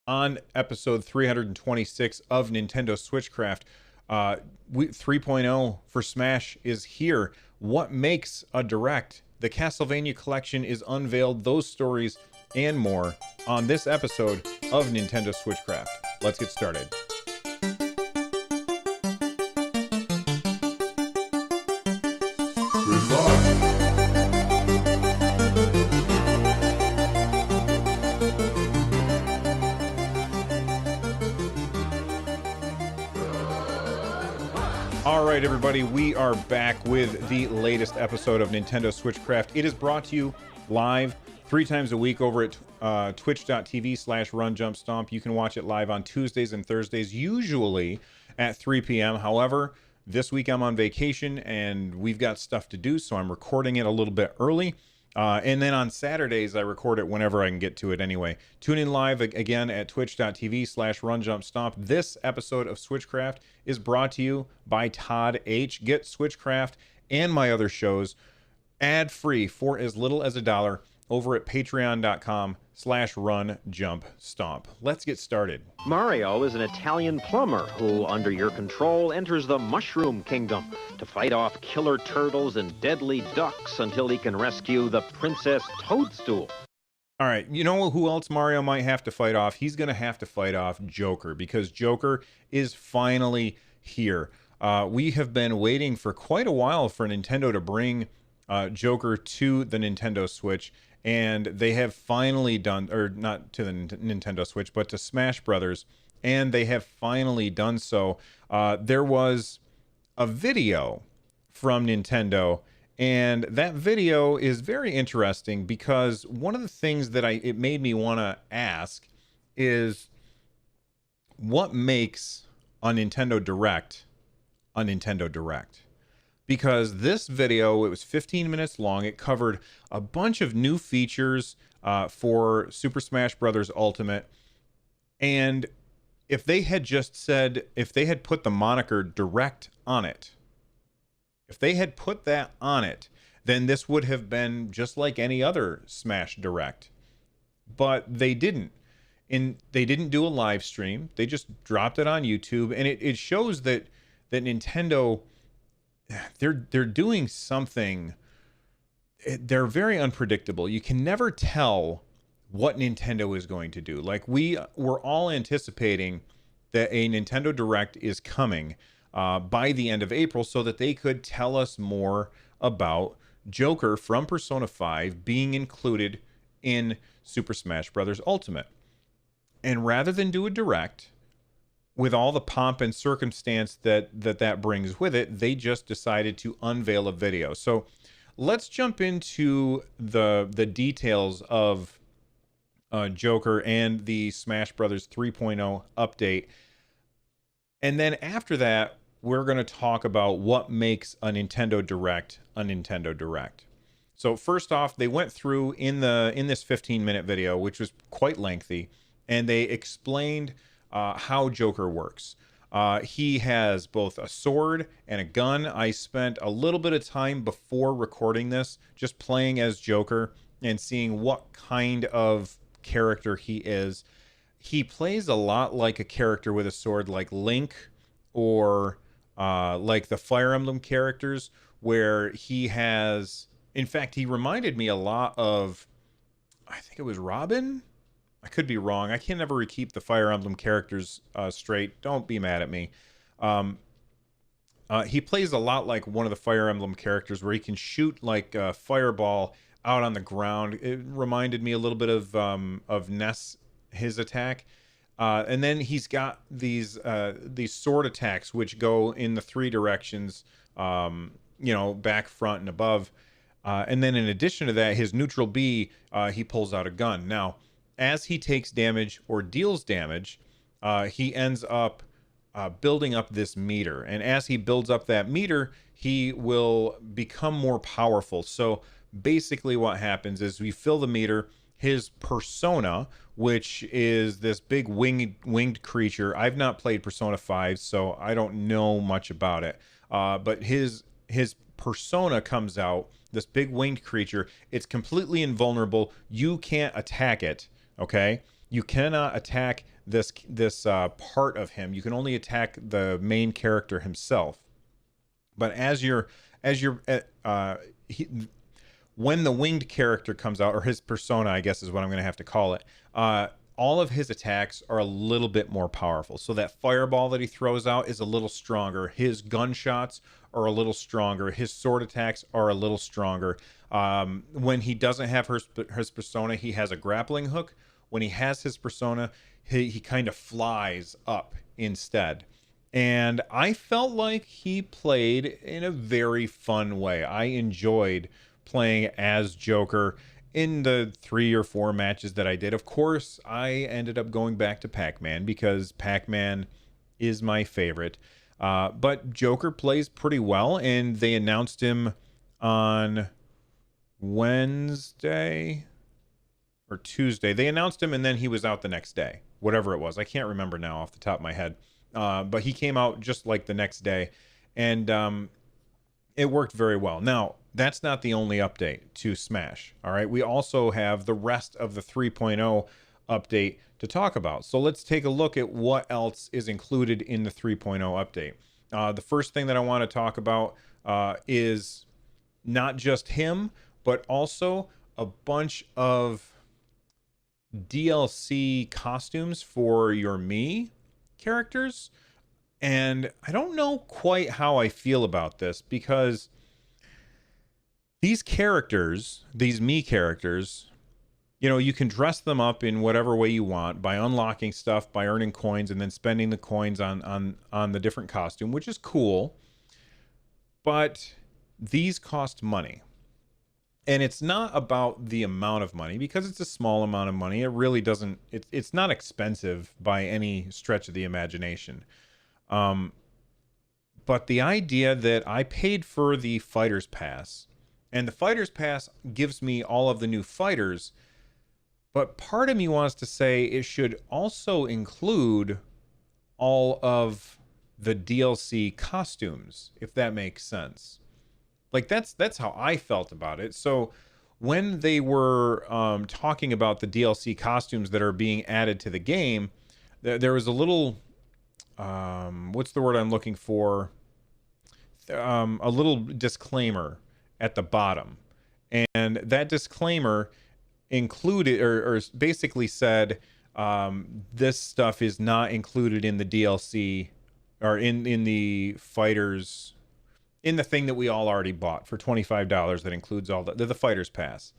on episode 326 of Nintendo Switchcraft. 3.0 for Smash is here. What makes a direct? The Castlevania Collection is unveiled. Those stories and more on this episode of Nintendo Switchcraft. Let's get started. All right, everybody, we are back with the latest episode of Nintendo Switchcraft. It is brought to you live 3 times a week over at twitch.tv/runjumpstomp. You can watch it live on Tuesdays and Thursdays, usually at 3 p.m. However, this week I'm on vacation and we've got stuff to do, so I'm recording it a little bit early. And then on Saturdays, I record it whenever I can get to it anyway. Tune in live again at twitch.tv/runjumpstomp. This episode of Switchcraft is brought to you by Todd H. Get Switchcraft and my other shows ad-free for as little as $1 over at patreon.com/runjumpstomp. Let's get started. Mario is an Italian plumber who, under your control, enters the Mushroom Kingdom to fight off killer turtles and deadly ducks until he can rescue the Princess Toadstool. All right, you know who else Mario might have to fight off? He's going to have to fight off Joker, because Joker is finally here. We have been waiting for quite a while for Nintendo to bring Joker to the Nintendo Switch, and they have finally done, or not to the Nintendo Switch, but to Smash Brothers, and they have finally done so. There was a video from Nintendo, and that video is very interesting because one of the things that it made me want to ask is, what makes a Nintendo Direct a Nintendo Direct? Because this video, it was 15 minutes long. It covered a bunch of new features for Super Smash Bros. Ultimate. And if they had just said, if they had put the moniker Direct on it, if they had put that on it, then this would have been just like any other Smash Direct. But they didn't. They didn't do a live stream. They just dropped it on YouTube. And it shows that Nintendo, they're doing something. They're very unpredictable. You can never tell what Nintendo is going to do. Like, we're all anticipating that a Nintendo Direct is coming by the end of April so that they could tell us more about Joker from Persona 5 being included in Super Smash Bros. Ultimate. And rather than do a Direct with all the pomp and circumstance that brings with it, they just decided to unveil a video. So let's jump into the details of Joker and the Smash Bros. 3.0 update. And then after that, we're going to talk about what makes a Nintendo Direct a Nintendo Direct. So first off, they went through in this 15-minute video, which was quite lengthy, and they explained how Joker works. He has both a sword and a gun. I spent a little bit of time before recording this just playing as Joker and seeing what kind of character he is. He plays a lot like a character with a sword, like Link, or like the Fire Emblem characters, where he has, in fact, he reminded me a lot of, I think it was Robin. I could be wrong. I can never keep the Fire Emblem characters straight. Don't be mad at me. He plays a lot like one of the Fire Emblem characters, where he can shoot like a fireball out on the ground. It reminded me a little bit of Ness, his attack. And then he's got these sword attacks, which go in the 3 directions, back, front, and above. And then in addition to that, his neutral B, he pulls out a gun. Now, as he takes damage or deals damage, he ends up building up this meter. And as he builds up that meter, he will become more powerful. So basically what happens is we fill the meter. His persona, which is this big winged creature. I've not played Persona 5, so I don't know much about it. But his persona comes out, this big winged creature. It's completely invulnerable. You can't attack it, okay? You cannot attack this part of him. You can only attack the main character himself. But he, when the winged character comes out, or his persona, I guess is what I'm going to have to call it, all of his attacks are a little bit more powerful. So that fireball that he throws out is a little stronger. His gunshots are a little stronger. His sword attacks are a little stronger. When he doesn't have his persona, he has a grappling hook. When he has his persona, he kind of flies up instead. And I felt like he played in a very fun way. I enjoyed playing as Joker in the 3 or 4 matches that I did. Of course, I ended up going back to Pac-Man because Pac-Man is my favorite. But Joker plays pretty well, and they announced him on Wednesday or Tuesday. They announced him, and then he was out the next day, whatever it was. I can't remember now off the top of my head. But he came out just like the next day, and it worked very well. Now, that's not the only update to Smash. All right, we also have the rest of the 3.0 update to talk about. So let's take a look at what else is included in the 3.0 update. The first thing that I want to talk about is not just him, but also a bunch of DLC costumes for your Mii characters. And I don't know quite how I feel about this, because these characters, these Mii characters, you can dress them up in whatever way you want by unlocking stuff, by earning coins, and then spending the coins on the different costume, which is cool. But these cost money. And it's not about the amount of money, because it's a small amount of money. It really doesn't, it's not expensive by any stretch of the imagination. But the idea that I paid for the Fighter's Pass, and the Fighter's Pass gives me all of the new fighters, but part of me wants to say it should also include all of the DLC costumes, if that makes sense. Like, that's how I felt about it. So when they were talking about the DLC costumes that are being added to the game, there was a little what's the word I'm looking for? A little disclaimer at the bottom, and that disclaimer included, or basically said, this stuff is not included in the DLC, or in the fighters, in the thing that we all already bought for $25 that includes all the Fighter's Pass.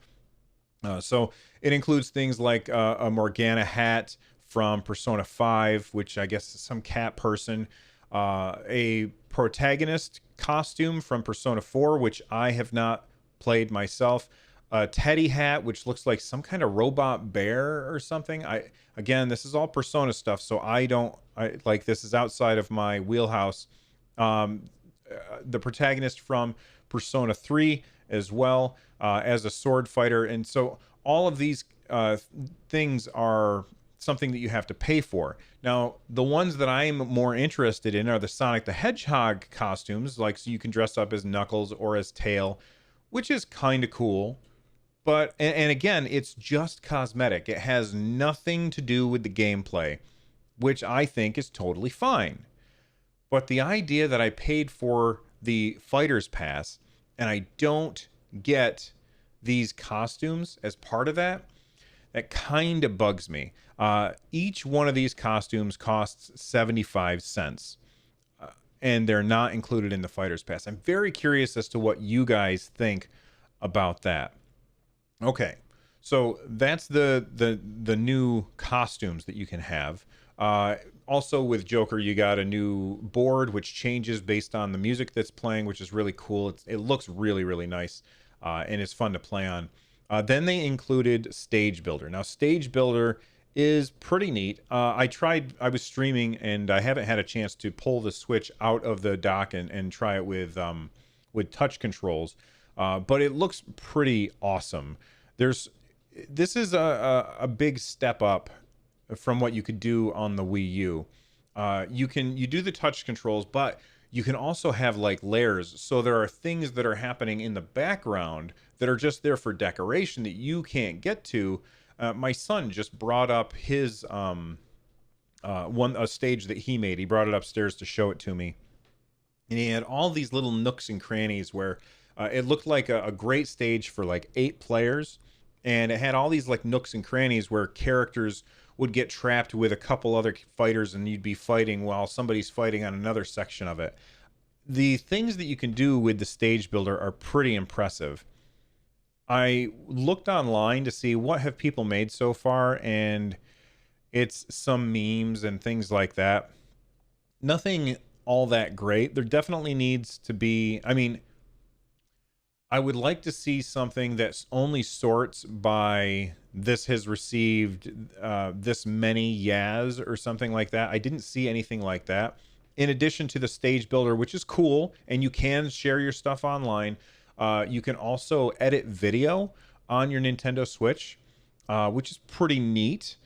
So it includes things like a Morgana hat from Persona 5, which I guess is some cat person, a protagonist costume from Persona 4, which I have not played myself, a Teddy hat, which looks like some kind of robot bear or something. Again, this is all Persona stuff, so this is outside of my wheelhouse. The protagonist from Persona 3 as well, as a sword fighter. And so all of these things are something that you have to pay for. Now, the ones that I'm more interested in are the Sonic the Hedgehog costumes, like, so you can dress up as Knuckles or as Tail, which is kind of cool. But, and again, it's just cosmetic. It has nothing to do with the gameplay, which I think is totally fine. But the idea that I paid for the Fighter's Pass and I don't get these costumes as part of that kind of bugs me. Each one of these costumes costs 75 cents, and they're not included in the Fighter's Pass. I'm very curious as to what you guys think about that. Okay, so that's the new costumes that you can have. Also with Joker, you got a new board which changes based on the music that's playing, which is really cool. It looks really, really nice, and it's fun to play on. Then they included Stage Builder. Now, Stage Builder is pretty neat. I was streaming, and I haven't had a chance to pull the Switch out of the dock and try it with touch controls, but it looks pretty awesome. This is a big step up from what you could do on the Wii U. You do the touch controls, but you can also have like layers. So there are things that are happening in the background that are just there for decoration that you can't get to. My son just brought up his a stage that he made. He brought it upstairs to show it to me, and he had all these little nooks and crannies where it looked like a great stage for like 8 players, and it had all these like nooks and crannies where characters would get trapped with a couple other fighters, and you'd be fighting while somebody's fighting on another section of it. The things that you can do with the stage builder are pretty impressive. I looked online to see what have people made so far, and it's some memes and things like that. Nothing all that great. There definitely needs to be, I mean, I would like to see something that only sorts by this has received this many Yaz or something like that. I didn't see anything like that. In addition to the stage builder, which is cool, and you can share your stuff online, you can also edit video on your Nintendo Switch, which is pretty neat.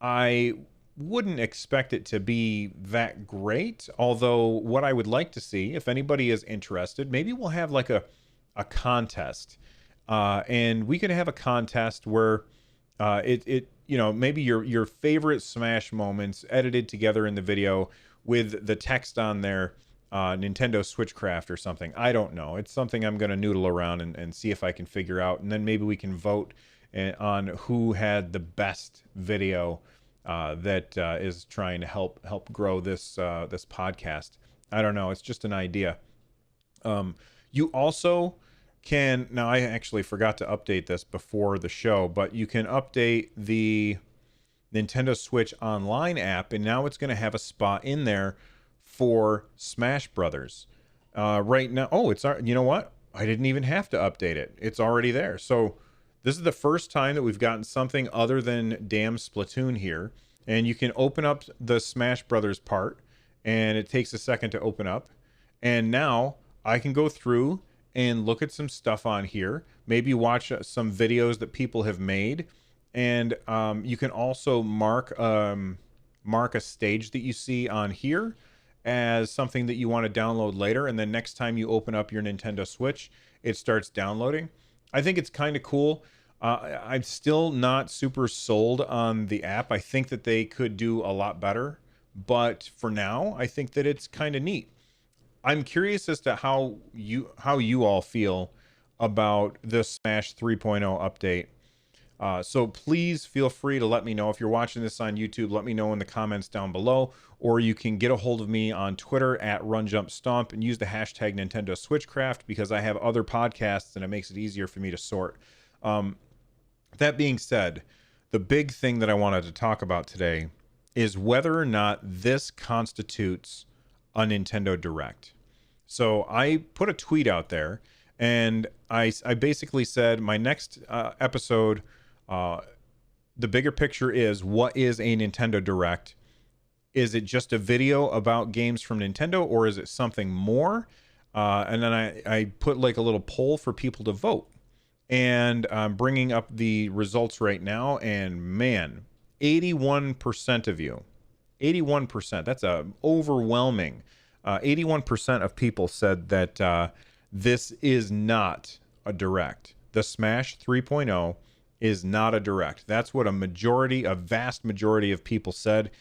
I wouldn't expect it to be that great, although what I would like to see, if anybody is interested, maybe we'll have like a contest, and we could have a contest where maybe your favorite Smash moments edited together in the video with the text on there, Nintendo Switchcraft or something. I don't know. It's something I'm going to noodle around and see if I can figure out, and then maybe we can vote on who had the best video that is trying to help grow this this podcast. I don't know. It's just an idea. You also can, now I actually forgot to update this before the show, but you can update the Nintendo Switch Online app, and now it's going to have a spot in there for Smash Brothers. Right now, you know what? I didn't even have to update it. It's already there. So this is the first time that we've gotten something other than damn Splatoon here. And you can open up the Smash Brothers part, and it takes a second to open up. And now I can go through and look at some stuff on here, maybe watch some videos that people have made. And you can also mark a stage that you see on here as something that you want to download later. And then next time you open up your Nintendo Switch, it starts downloading. I think it's kind of cool. I'm still not super sold on the app. I think that they could do a lot better. But for now, I think that it's kind of neat. I'm curious as to how you all feel about the Smash 3.0 update. So please feel free to let me know. If you're watching this on YouTube, let me know in the comments down below, or you can get a hold of me on Twitter at RunJumpStomp and use the hashtag Nintendo Switchcraft, because I have other podcasts and it makes it easier for me to sort. That being said, the big thing that I wanted to talk about today is whether or not this constitutes a Nintendo Direct. So I put a tweet out there, and I basically said my next episode, the bigger picture is, what is a Nintendo Direct? Is it just a video about games from Nintendo, or is it something more? And then I put like a little poll for people to vote. And I'm bringing up the results right now, and man, 81% of you, 81%, that's a overwhelming 81% of people said that this is not a Direct. The Smash 3.0 is not a Direct. That's what a vast majority of people said.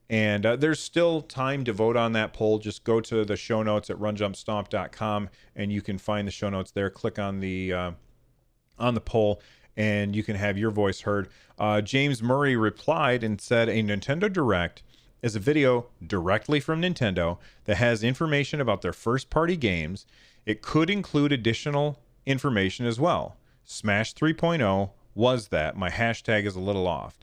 And there's still time to vote on that poll. Just go to the show notes at runjumpstomp.com, and you can find the show notes there. Click on the poll, and you can have your voice heard. James Murray replied and said, a Nintendo Direct is a video directly from Nintendo that has information about their first-party games. It could include additional information as well. Smash 3.0 was that. My hashtag is a little off.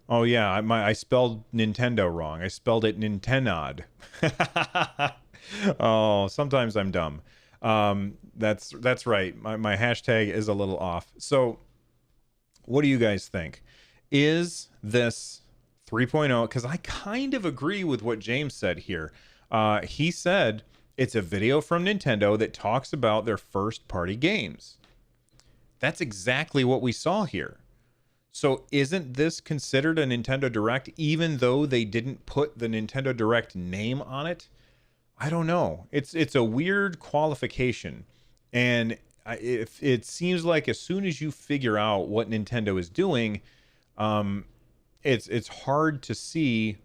Oh yeah, I spelled Nintendo wrong. I spelled it Nintendod. Oh, sometimes I'm dumb. That's right. My hashtag is a little off. So what do you guys think? Is this 3.0? Because I kind of agree with what James said here. He said it's a video from Nintendo that talks about their first party games. That's exactly what we saw here. So isn't this considered a Nintendo Direct, even though they didn't put the Nintendo Direct name on it? I don't know. It's a weird qualification. And it seems like as soon as you figure out what Nintendo is doing, it's hard to see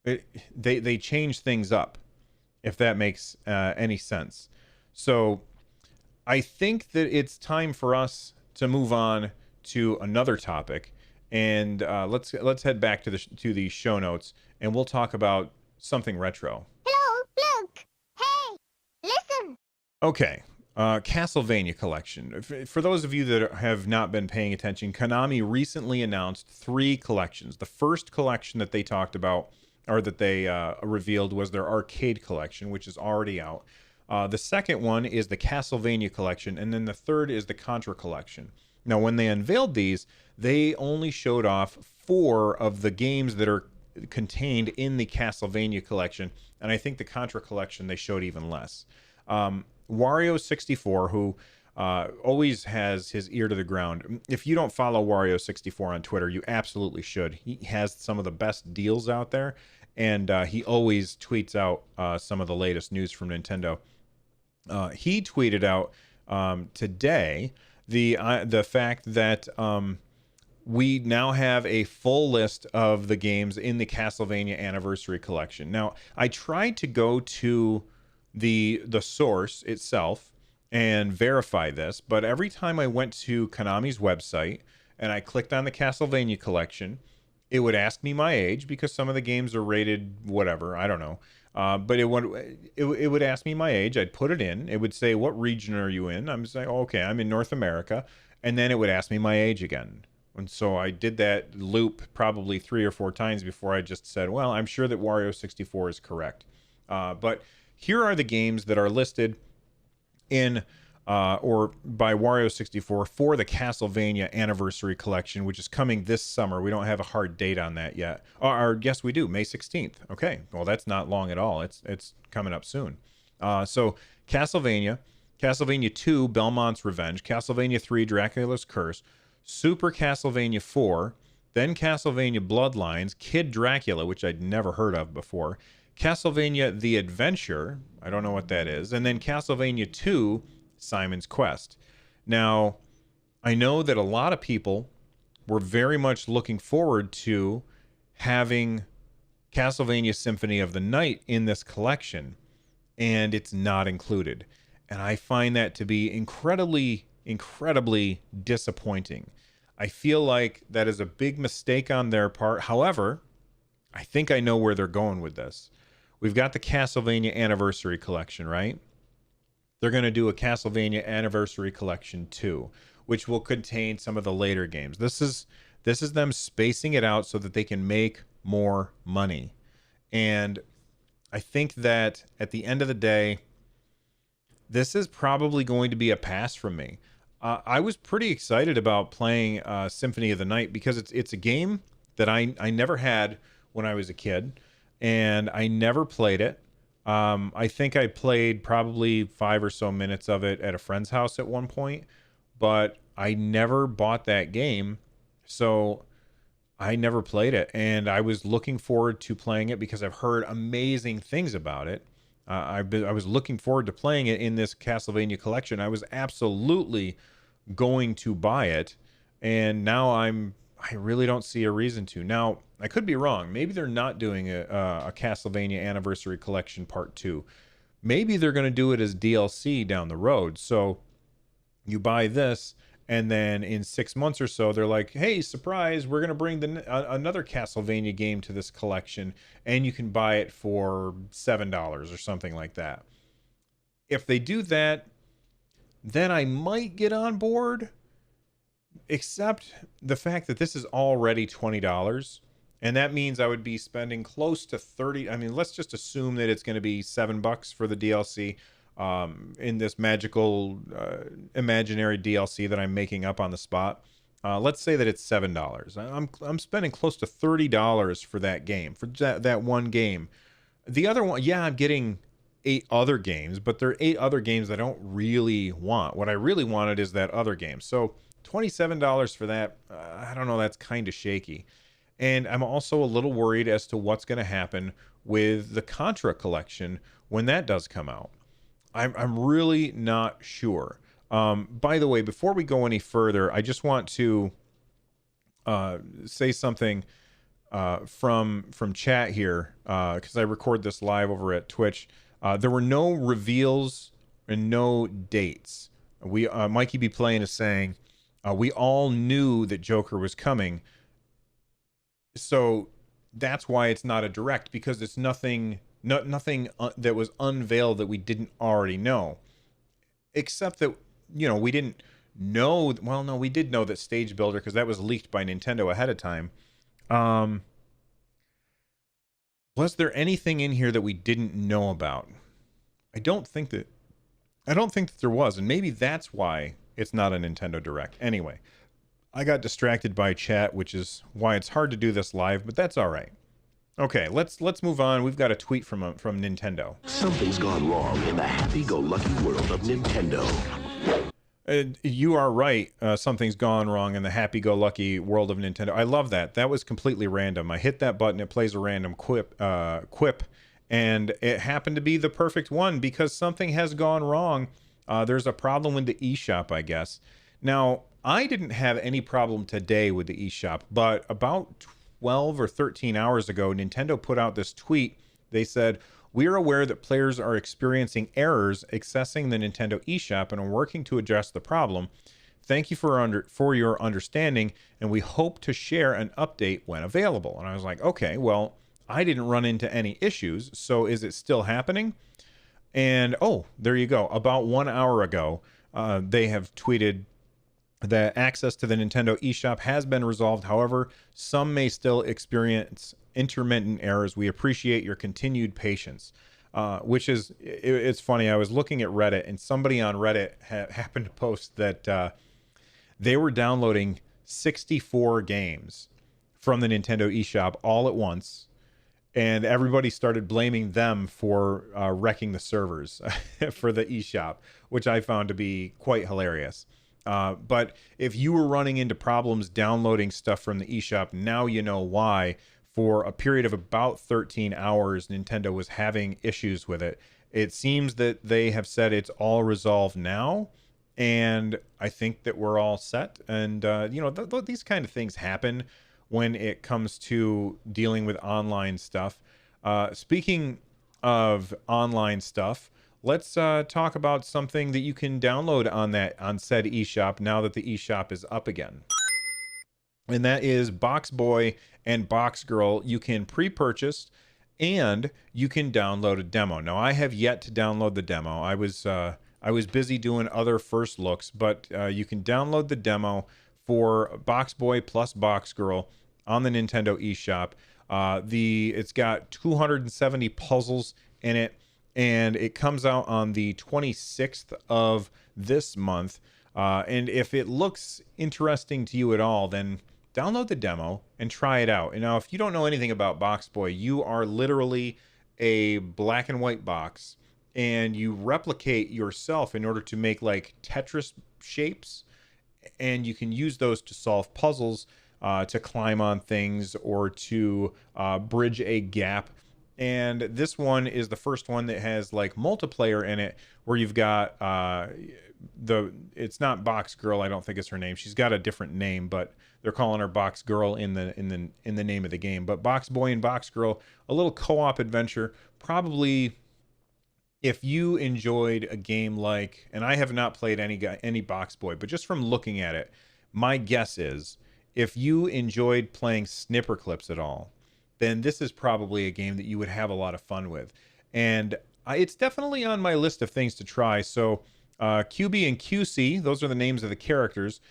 They change things up, if that makes any sense. So I think that it's time for us to move on to another topic, and let's head back to the show notes, and we'll talk about something retro. Hello, look. Hey, listen. Okay. Castlevania Collection. For those of you that have not been paying attention, Konami recently announced 3 collections. The first collection that they talked about, or that they revealed, was their arcade collection, which is already out. The second one is the Castlevania Collection, and then the third is the Contra Collection. Now, when they unveiled these, they only showed off 4 of the games that are contained in the Castlevania Collection, and I think the Contra Collection they showed even less. Wario64, who always has his ear to the ground. If you don't follow Wario64 on Twitter, you absolutely should. He has some of the best deals out there, and he always tweets out some of the latest news from Nintendo. He tweeted out today the fact that we now have a full list of the games in the Castlevania Anniversary Collection. Now, I tried to go to the source itself and verify this, but every time I went to Konami's website and I clicked on the Castlevania Collection, it would ask me my age, because some of the games are rated whatever, I don't know. But it would ask me my age. I'd put it in. It would say, what region are you in? I'm saying, oh, okay, I'm in North America. And then it would ask me my age again. And so I did that loop probably 3 or 4 times before I just said, well, I'm sure that Wario 64 is correct. But here are the games that are listed in or by Wario 64 for the Castlevania Anniversary Collection, which is coming this summer. We don't have a hard date on that yet. Or yes, we do, May 16th. Okay, well, that's not long at all. It's coming up soon. So Castlevania 2, Belmont's Revenge, Castlevania 3, Dracula's Curse, Super Castlevania 4, then Castlevania Bloodlines, Kid Dracula, which I'd never heard of before, Castlevania The Adventure, I don't know what that is, and then Castlevania 2, Simon's Quest. Now, I know that a lot of people were very much looking forward to having Castlevania Symphony of the Night in this collection, and it's not included. And I find that to be incredibly disappointing. I feel like that is a big mistake on their part. However, I think I know where they're going with this. We've got the Castlevania Anniversary Collection, right? They're going to do a Castlevania Anniversary Collection 2, which will contain some of the later games. This is them spacing it out so that they can make more money. And I think that at the end of the day, this is probably going to be a pass from me. I was pretty excited about playing Symphony of the Night because it's a game that I never had when I was a kid, and I never played it. I think I played probably 5 or so minutes of it at a friend's house at one point, but I never bought that game, so I never played it. And I was looking forward to playing it because I've heard amazing things about it. I was looking forward to playing it in this Castlevania collection. I was absolutely going to buy it, and now I really don't see a reason to. Now, I could be wrong. Maybe they're not doing a Castlevania Anniversary Collection Part 2. Maybe they're going to do it as DLC down the road. So you buy this, and then in 6 months or so, they're like, hey, surprise, we're going to bring another Castlevania game to this collection, and you can buy it for $7 or something like that. If they do that, then I might get on board, except the fact that this is already $20, and that means I would be spending close to 30. I mean, let's just assume that it's going to be $7 for the DLC in this magical imaginary DLC that I'm making up on the spot. Let's say that it's $7. I'm spending close to $30 for that game, for that one game. The other one, yeah, I'm getting 8 other games, but there are 8 other games I don't really want. What I really wanted is that other game. So $27 for that, I don't know, that's kind of shaky. And I'm also a little worried as to what's going to happen with the Contra collection when that does come out. I'm really not sure. By the way, before we go any further, I just want to say something from chat here, because I record this live over at Twitch. There were no reveals and no dates. We Mikey B Playing is saying we all knew that Joker was coming, so that's why it's not a direct, because it's nothing that was unveiled that we didn't already know, except that we didn't know. Well, no, we did know that Stage Builder, because that was leaked by Nintendo ahead of time. Was there anything in here that we didn't know about? I don't think that there was, and maybe that's why it's not a Nintendo Direct. Anyway, I got distracted by chat, which is why it's hard to do this live, but that's all right. Okay, let's move on. We've got a tweet from Nintendo. Something's gone wrong in the happy-go-lucky world of Nintendo. You are right. Something's gone wrong in the happy-go-lucky world of Nintendo. I love that. That was completely random. I hit that button. It plays a random quip, and it happened to be the perfect one because something has gone wrong. There's a problem with the eShop, I guess. Now, I didn't have any problem today with the eShop, but about 12 or 13 hours ago, Nintendo put out this tweet. They said, "We are aware that players are experiencing errors accessing the Nintendo eShop and are working to address the problem. Thank you for your understanding, and we hope to share an update when available." And I was like, okay, well, I didn't run into any issues, so is it still happening? And oh, there you go. About 1 hour ago, they have tweeted that access to the Nintendo eShop has been resolved. However, some may still experience intermittent errors. We appreciate your continued patience. Which is, it's funny. I was looking at Reddit, and somebody on Reddit happened to post that they were downloading 64 games from the Nintendo eShop all at once, and everybody started blaming them for wrecking the servers for the eShop, which I found to be quite hilarious. But if you were running into problems downloading stuff from the eShop, now you know why. For a period of about 13 hours, Nintendo was having issues with it. It seems that they have said it's all resolved now, and I think that we're all set. And, these kind of things happen when it comes to dealing with online stuff. Speaking of online stuff, let's talk about something that you can download on said eShop now that the eShop is up again. And that is Box Boy and Box Girl. You can pre-purchase and you can download a demo. Now, I have yet to download the demo. I was busy doing other first looks, but you can download the demo for Box Boy plus Box Girl on the Nintendo eShop. It's got 270 puzzles in it, and it comes out on the 26th of this month. And if it looks interesting to you at all, then download the demo and try it out. And now, if you don't know anything about Box Boy, you are literally a black and white box, and you replicate yourself in order to make like Tetris shapes, and you can use those to solve puzzles, to climb on things, or to bridge a gap. And this one is the first one that has like multiplayer in it, where you've got it's not Box Girl, I don't think it's her name. She's got a different name, but they're calling her Box Girl in the name of the game. But Box Boy and Box Girl, a little co-op adventure. Probably, if you enjoyed a game like, and I have not played any Box Boy, but just from looking at it, my guess is if you enjoyed playing Snipper Clips at all, then this is probably a game that you would have a lot of fun with. And it's definitely on my list of things to try. So QB and QC, those are the names of the characters.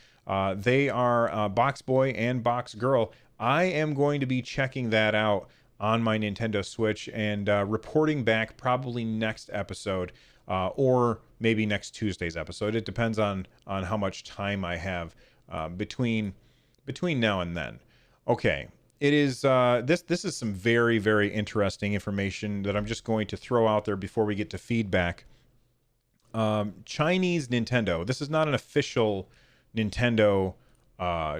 They are Box Boy and Box Girl. I am going to be checking that out on my Nintendo Switch and reporting back probably next episode, or maybe next Tuesday's episode. It depends on how much time I have between now and then. Okay. It is this is some very, very interesting information that I'm just going to throw out there before we get to feedback. Chinese Nintendo. This is not an official Nintendo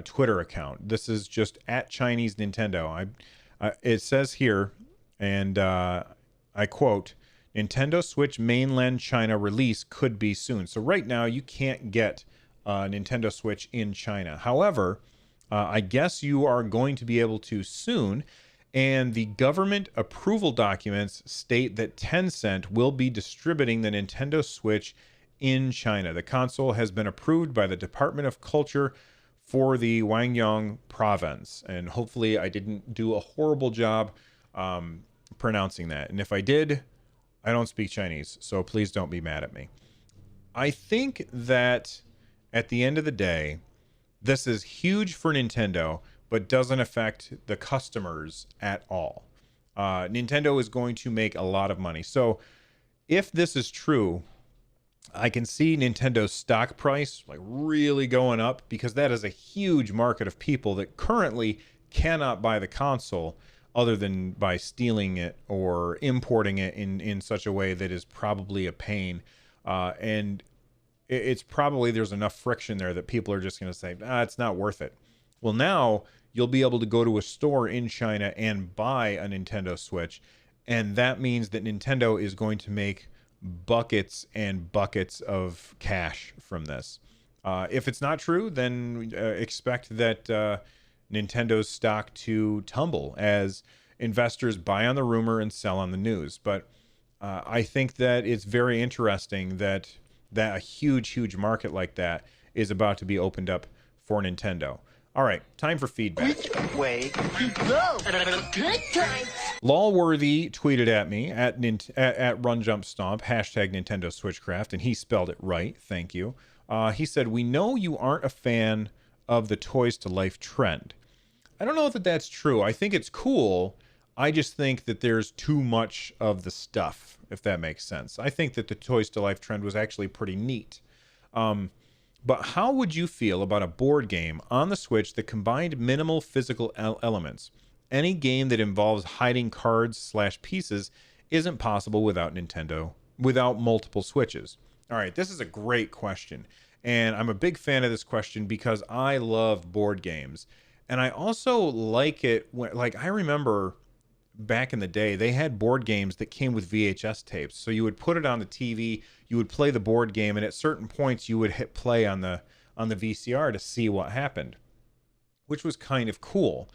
Twitter account. This is just at Chinese Nintendo. It says here, and I quote, "Nintendo Switch mainland China release could be soon." So right now you can't get Nintendo Switch in China. However, I guess you are going to be able to soon. And the government approval documents state that Tencent will be distributing the Nintendo Switch in China. The console has been approved by the Department of Culture for the Guangdong province. And hopefully I didn't do a horrible job pronouncing that. And if I did, I don't speak Chinese, so please don't be mad at me. I think that at the end of the day, this is huge for Nintendo, but doesn't affect the customers at all. Nintendo is going to make a lot of money. So if this is true, I can see Nintendo's stock price like really going up, because that is a huge market of people that currently cannot buy the console other than by stealing it or importing it in such a way that is probably a pain. And it's probably, there's enough friction there that people are just going to say, it's not worth it. Well, now you'll be able to go to a store in China and buy a Nintendo Switch. And that means that Nintendo is going to make buckets and buckets of cash from this. If it's not true, then expect that Nintendo's stock to tumble as investors buy on the rumor and sell on the news. But I think that it's very interesting that a huge market like that is about to be opened up for Nintendo. All right, time for feedback. Which way to go? Good times. Lawworthy tweeted at me at Run Jump Stomp, hashtag Nintendo Switchcraft, and he spelled it right. Thank you. He said, "We know you aren't a fan of the Toys to Life trend." I don't know that that's true. I think it's cool. I just think that there's too much of the stuff, if that makes sense. I think that the Toys to Life trend was actually pretty neat. But how would you feel about a board game on the Switch that combined minimal physical elements? Any game that involves hiding cards / pieces isn't possible without multiple Switches. All right, this is a great question. And I'm a big fan of this question because I love board games. And I also like it when, like, I remember back in the day, they had board games that came with VHS tapes. So you would put it on the TV, you would play the board game, and at certain points you would hit play on the VCR to see what happened, which was kind of cool.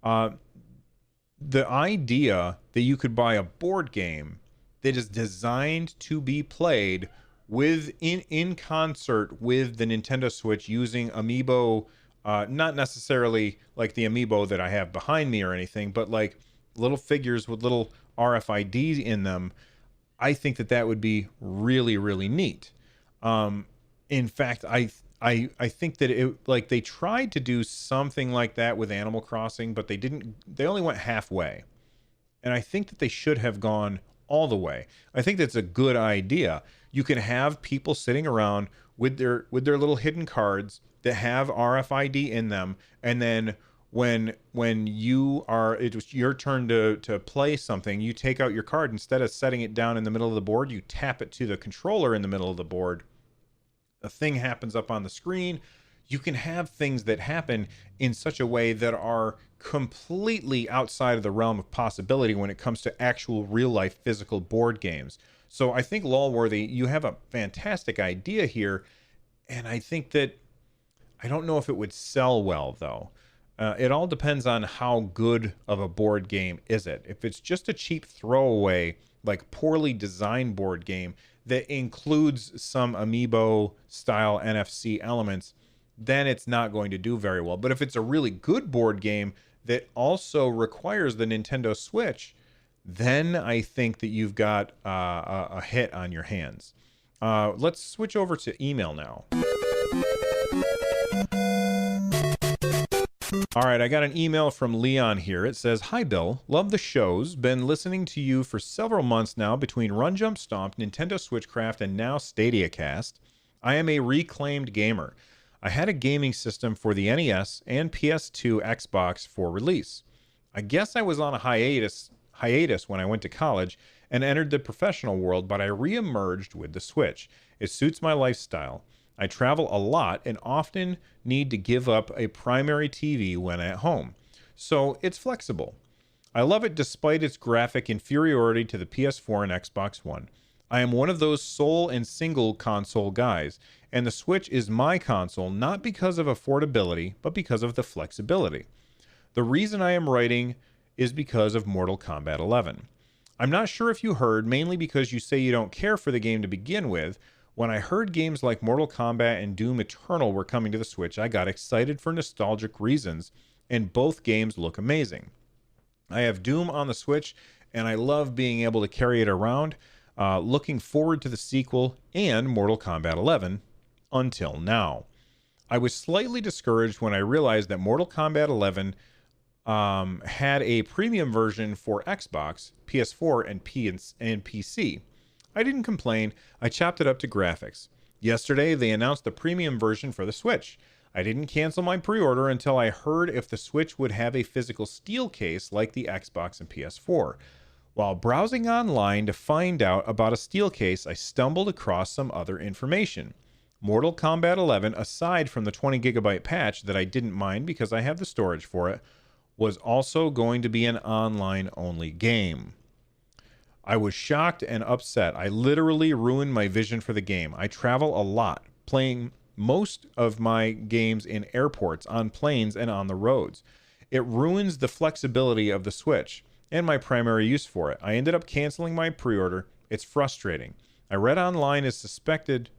The idea that you could buy a board game that is designed to be played in concert with the Nintendo Switch using amiibo, not necessarily like the amiibo that I have behind me or anything, but like little figures with little RFIDs in them. I think that would be really, really neat. In fact, I think that they tried to do something like that with Animal Crossing, but they only went halfway. And I think that they should have gone all the way. I think that's a good idea. You can have people sitting around with their little hidden cards that have RFID in them, and then when it was your turn to play something, you take out your card. Instead of setting it down in the middle of the board, you tap it to the controller in the middle of the board. A thing happens up on the screen. You can have things that happen in such a way that are completely outside of the realm of possibility when it comes to actual real life physical board games. So I think, Lawworthy, you have a fantastic idea here. And I think that, I don't know if it would sell well, though. It all depends on how good of a board game is it. If it's just a cheap throwaway, like poorly designed board game that includes some amiibo style NFC elements, then it's not going to do very well. But if it's a really good board game that also requires the Nintendo Switch, then I think that you've got a hit on your hands. Let's switch over to email now. All right, I got an email from Leon here. It says, "Hi, Bill. Love the shows. Been listening to you for several months now between Run Jump Stomp, Nintendo Switchcraft, and now Stadia Cast. I am a reclaimed gamer. I had a gaming system for the NES and PS2 Xbox for release. I guess I was on a hiatus when I went to college and entered the professional world, but I re-emerged with the Switch. It suits my lifestyle. I travel a lot and often need to give up a primary TV when at home, so it's flexible. I love it despite its graphic inferiority to the PS4 and Xbox One. I am one of those sole and single console guys, and the Switch is my console not because of affordability, but because of the flexibility. The reason I am writing is because of Mortal Kombat 11. I'm not sure if you heard, mainly because you say you don't care for the game to begin with. When I heard games like Mortal Kombat and Doom Eternal were coming to the Switch, I got excited for nostalgic reasons, and both games look amazing. I have Doom on the Switch, and I love being able to carry it around. Looking forward to the sequel and Mortal Kombat 11 until now. I was slightly discouraged when I realized that Mortal Kombat 11 had a premium version for Xbox, PS4, and PC. I didn't complain. I chopped it up to graphics. Yesterday, they announced the premium version for the Switch. I didn't cancel my pre-order until I heard if the Switch would have a physical steel case like the Xbox and PS4. While browsing online to find out about a steel case, I stumbled across some other information. Mortal Kombat 11, aside from the 20 gigabyte patch that I didn't mind because I have the storage for it, was also going to be an online only game. I was shocked and upset. I literally ruined my vision for the game. I travel a lot, playing most of my games in airports, on planes, and on the roads. It ruins the flexibility of the Switch and my primary use for it. I ended up canceling my pre-order. It's frustrating. I read online as suspected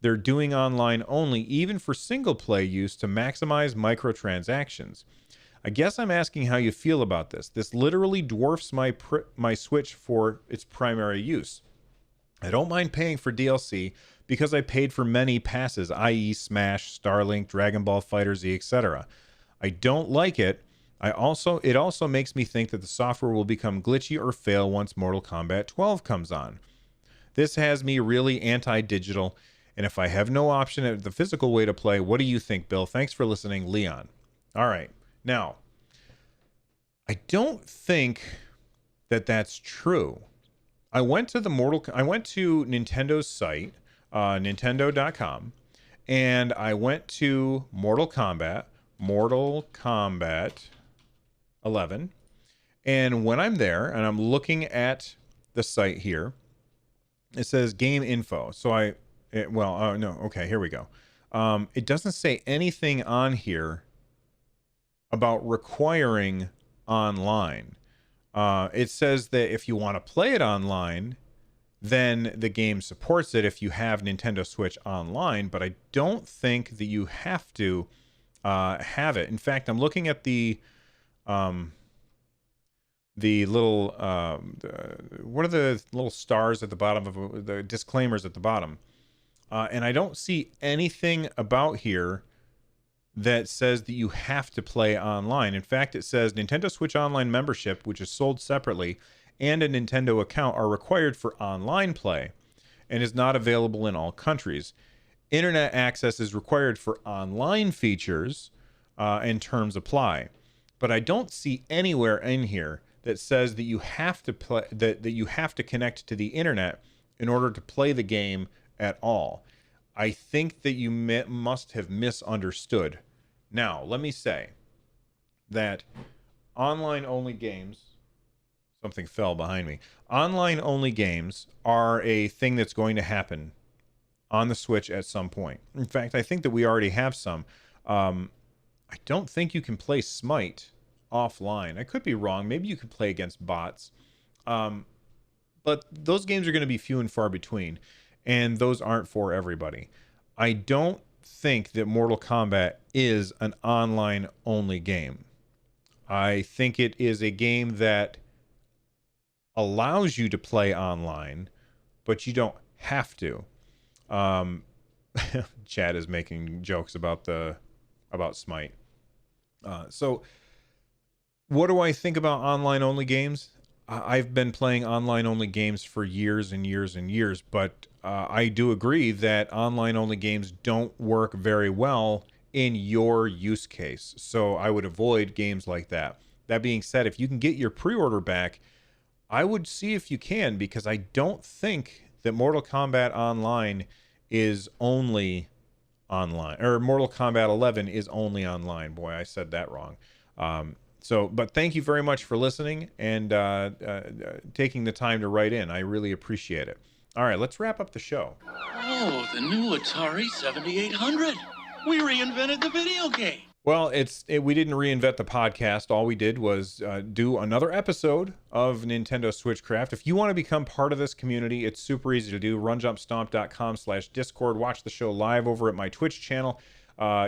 they're doing online only, even for single play use to maximize microtransactions. I guess I'm asking how you feel about this. This literally dwarfs my Switch for its primary use. I don't mind paying for DLC because I paid for many passes, i.e. Smash, Starlink, Dragon Ball FighterZ, etc. I don't like it. It also makes me think that the software will become glitchy or fail once Mortal Kombat 12 comes on. This has me really anti-digital, and if I have no option at the physical way to play, what do you think, Bill? Thanks for listening, Leon. All right. Now, I don't think that that's true. I went to Nintendo's site, Nintendo.com, and I went to Mortal Kombat 11. And when I'm there and I'm looking at the site here, it says game info. So here we go. It doesn't say anything on here about requiring online. It says that if you want to play it online, then the game supports it if you have Nintendo Switch Online, but I don't think that you have to have it. In fact, I'm looking at the little what are the little stars at the bottom of the disclaimers at the bottom, and I don't see anything about here that says that you have to play online. In fact, it says Nintendo Switch Online membership, which is sold separately, and a Nintendo account are required for online play and is not available in all countries. Internet access is required for online features, and terms apply. But I don't see anywhere in here that says that you have to play, that you have to connect to the internet in order to play the game at all. I think that you must have misunderstood. Now, let me say that online-only games... Something fell behind me. Online-only games are a thing that's going to happen on the Switch at some point. In fact, I think that we already have some. I don't think you can play Smite offline. I could be wrong. Maybe you could play against bots. But those games are going to be few and far between. And those aren't for everybody. I don't think that Mortal Kombat is an online-only game. I think it is a game that allows you to play online, but you don't have to. Chad is making jokes about Smite. So what do I think about online-only games? I've been playing online-only games for years and years and years, but I do agree that online-only games don't work very well in your use case. So I would avoid games like that. That being said, if you can get your pre-order back, I would see if you can, because I don't think that Mortal Kombat Online is only online, or Mortal Kombat 11 is only online. Boy, I said that wrong. But thank you very much for listening and taking the time to write in. I really appreciate it. All right, let's wrap up the show. Oh, the new Atari 7800. We reinvented the video game. Well, we didn't reinvent the podcast. All we did was do another episode of Nintendo Switchcraft. If you want to become part of this community, it's super easy to do. runjumpstomp.com/discord. Watch the show live over at my Twitch channel.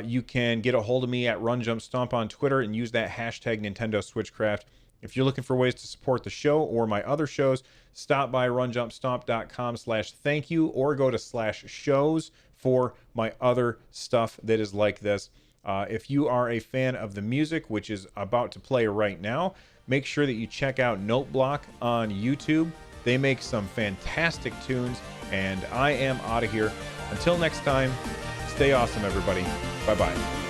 You can get a hold of me at runjumpstomp on Twitter and use that hashtag Nintendo Switchcraft. If you're looking for ways to support the show or my other shows, stop by runjumpstomp.com/thank you or go to /shows for my other stuff that is like this. If you are a fan of the music, which is about to play right now, make sure that you check out Noteblock on YouTube. They make some fantastic tunes, and I am out of here. Until next time, stay awesome, everybody. Bye-bye.